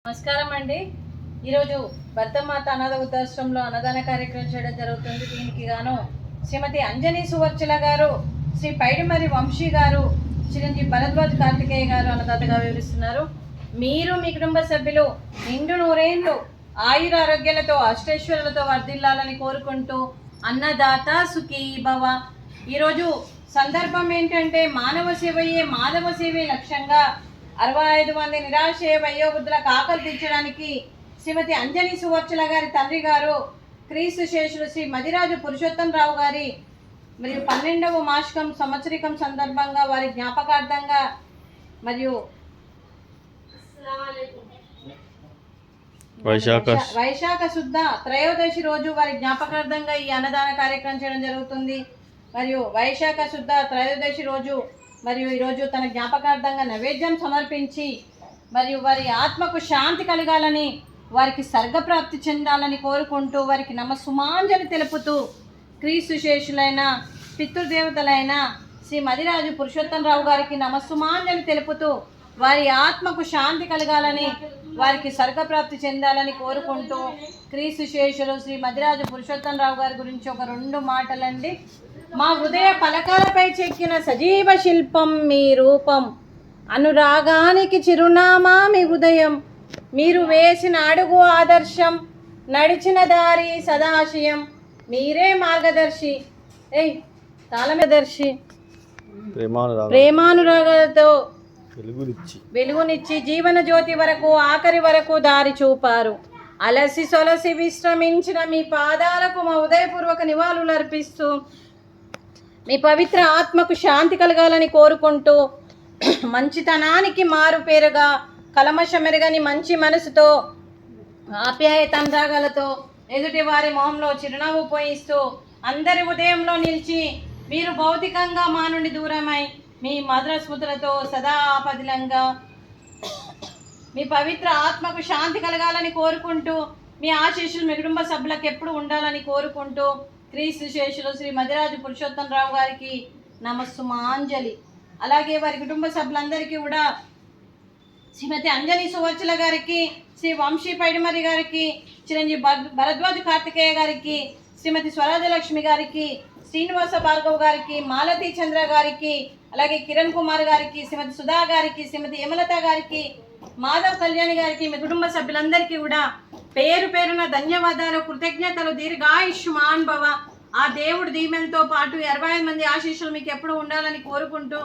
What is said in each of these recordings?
నమస్కారం అండి. ఈరోజు భర్తమాత అనాథ వృద్ధాశ్రమంలో అన్నదాన కార్యక్రమం చేయడం జరుగుతుంది. దీనికి గాను శ్రీమతి అంజనీ సువర్చల గారు, శ్రీ పైడిమర్రి వంశీ గారు, చిరంజీవి భరద్వాజ్ కార్తికేయ గారు అన్నదాతగా వివరిస్తున్నారు. మీరు మీ కుటుంబ సభ్యులు నిండు నూరేళ్లు ఆయుర ఆరోగ్యాలతో అష్టైశ్వర్యాలతో వర్ధిల్లాలని కోరుకుంటూ అన్నదాత సుఖీ భవ. ఈరోజు సందర్భం ఏంటంటే మానవ సేవయే మాధవ సేవే లక్ష్యంగా 65 మంది నిరాశ్రయ వయోవృద్ధులకు ఆకలి తీర్చడానికి శ్రీమతి అంజనీ సువర్చల గారి తండ్రి గారు క్రీస్తు శేషులు శ్రీ మదిరాజు పురుషోత్తం రావు గారి మరియు 12వ మాసికం సంవత్సరికం సందర్భంగా వారి జ్ఞాపకార్థంగా మరియు వైశాఖ శుద్ధ త్రయోదశి రోజు వారి జ్ఞాపకార్థంగా ఈ అన్నదాన కార్యక్రమం చేయడం జరుగుతుంది. మరియు వైశాఖ శుద్ధ త్రయోదశి రోజు మరియు ఈరోజు తన జ్ఞాపకార్థంగా నైవేద్యం సమర్పించి మరియు వారి ఆత్మకు శాంతి కలగాలని, వారికి స్వర్గప్రాప్తి చెందాలని కోరుకుంటూ వారికి నమస్సుమాంజలి తెలుపుతూ క్రీస్తు శేషులైన పితృదేవతలైన శ్రీ మదిరాజు పురుషోత్తం రావు గారికి నమస్సుమాంజలి తెలుపుతూ వారి ఆత్మకు శాంతి కలగాలని, వారికి స్వర్గప్రాప్తి చెందాలని కోరుకుంటూ క్రీస్తు శేషులు శ్రీ మదిరాజు పురుషోత్తం రావు గారి గురించి ఒక 2 మాటలండి. మా హృదయ పలకాలపై చెక్కిన సజీవ శిల్పం మీ రూపం, అనురాగానికి చిరునామా మీ హృదయం, మీరు వేసిన అడుగు ఆదర్శం, నడిచిన దారి సదాశయం, మీరే మార్గదర్శి తాళమదర్శి ప్రేమానురాగాలతో వెలుగునిచ్చి జీవన జ్యోతి వరకు ఆఖరి వరకు దారి చూపారు. అలసి సొలసి విశ్రమించిన మీ పాదాలకు మా ఉదయపూర్వక నివాళులు అర్పిస్తూ మీ పవిత్ర ఆత్మకు శాంతి కలగాలని కోరుకుంటూ మంచితనానికి మారు పేరుగా కలమషమెరగని మంచి మనసుతో ఆప్యాయతంరాగాలతో ఎదుటి వారి మొహంలో చిరునవ్వు పోయిస్తూ అందరి ఉదయంలో నిలిచి మీరు భౌతికంగా మా నుండి దూరమై మీ మధుర స్మృతులతో సదా పదిలంగా మీ పవిత్ర ఆత్మకు శాంతి కలగాలని కోరుకుంటూ మీ ఆశీస్సులు మీ కుటుంబ సభ్యులకు ఎప్పుడు ఉండాలని కోరుకుంటూ క్రీస్తు శేషులు శ్రీ మదిరాజు పురుషోత్తం రావు గారికి నమస్సుమాంజలి. అలాగే వారి కుటుంబ సభ్యులందరికీ కూడా శ్రీమతి అంజనీ సువర్చల గారికి, శ్రీ వంశీ పైడిమర్రి గారికి, చిరంజీవి భరద్వాజ్ కార్తికేయ గారికి, శ్రీమతి స్వరాజలక్ష్మి గారికి, శ్రీనివాస భార్గవ్ గారికి, మాలతీ చంద్ర గారికి, అలాగే కిరణ్ కుమార్ గారికి, శ్రీమతి సుధా గారికి, శ్రీమతి యమలత గారికి, మాధవ్ కళ్యాణి గారికి, మీ కుటుంబ సభ్యులందరికీ కూడా పేరు పేరున ధన్యవాదాలు, కృతజ్ఞతలు. దీర్ఘాయుష్మాన్ భవ. ఆ దేవుడు దీవెనతో పాటు 25 మంది ఆశీస్సులు మీకు ఎప్పుడు ఉండాలని కోరుకుంటూ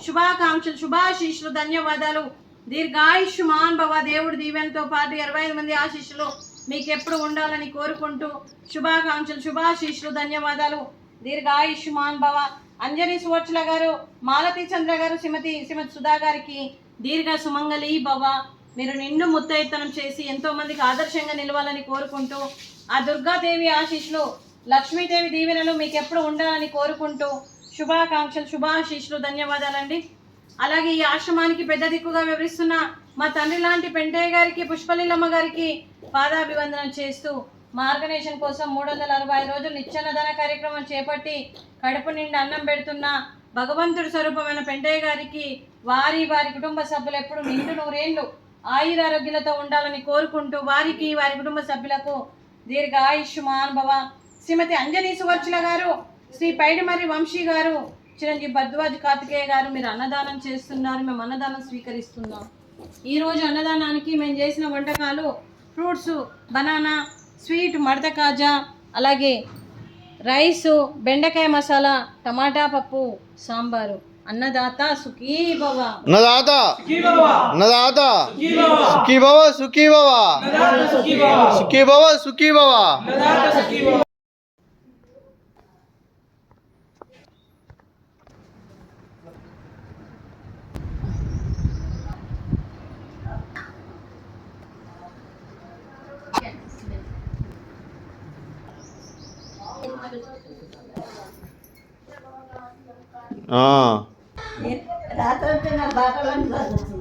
శుభాకాంక్షలు, శుభాశీస్సులు, ధన్యవాదాలు. దీర్ఘాయుష్మాన్ భవ. దేవుడు దీవెనతో పాటు 25 మంది ఆశీస్సులు మీకు ఎప్పుడు ఉండాలని కోరుకుంటూ శుభాకాంక్షలు, శుభాశీస్సులు, ధన్యవాదాలు. దీర్ఘాయుష్మాన్ భవ. అంజనీ సువర్చల గారు, మాలతీ చంద్ర గారు, శ్రీమతి సుధా గారికి దీర్ఘ సుమంగళి భవ. మీరు నిండు ముత్తైతనం చేసి ఎంతో మందికి ఆదర్శంగా నిలవాలని కోరుకుంటూ ఆ దుర్గాదేవి ఆశీస్సులు, లక్ష్మీదేవి దీవెనలు మీకు ఎప్పుడు ఉండాలని కోరుకుంటూ శుభాకాంక్షలు, శుభాశీస్సులు, ధన్యవాదాలండి. అలాగే ఈ ఆశ్రమానికి పెద్ద దిక్కుగా వివరిస్తున్న మా తండ్రి లాంటి పెంటయ్య గారికి, పుష్పలీలమ్మ గారికి పాదాభివందనం చేస్తూ మా ఆర్గనైజేషన్ కోసం 365 రోజులు నిత్యాన్నదాన కార్యక్రమం చేపట్టి కడుపు నిండా అన్నం పెడుతున్న భగవంతుడి స్వరూపమైన పెంటయ్య గారికి, వారి కుటుంబ సభ్యులు ఎప్పుడు నిండు నూరేళ్లు ఆయురారోగ్యాలతో ఉండాలని కోరుకుంటూ వారికి, వారి కుటుంబ సభ్యులకు దీర్ఘ ఆయుష్మాన్ భవ. శ్రీమతి అంజనీ సువర్చల గారు, శ్రీ పైడిమర్రి వంశీ గారు, చిరంజీవి భరద్వాజ్ కార్తికేయ గారు, మీరు అన్నదానం చేస్తున్నారు, మేము అన్నదానం స్వీకరిస్తున్నాం. ఈరోజు అన్నదానానికి మేము చేసిన వంటకాలు ఫ్రూట్స్, బనానా, స్వీట్ మడత కాజా, అలాగే రైసు, బెండకాయ మసాలా, టమాటా పప్పు, సాంబారు. అన్నదాత సుఖీ భవ. అన్నదాత అన్నదాత సుఖీ భవ, సుఖీ భవ, సుఖీ భవ, సుఖీ భవ. రాత్రి బాటలు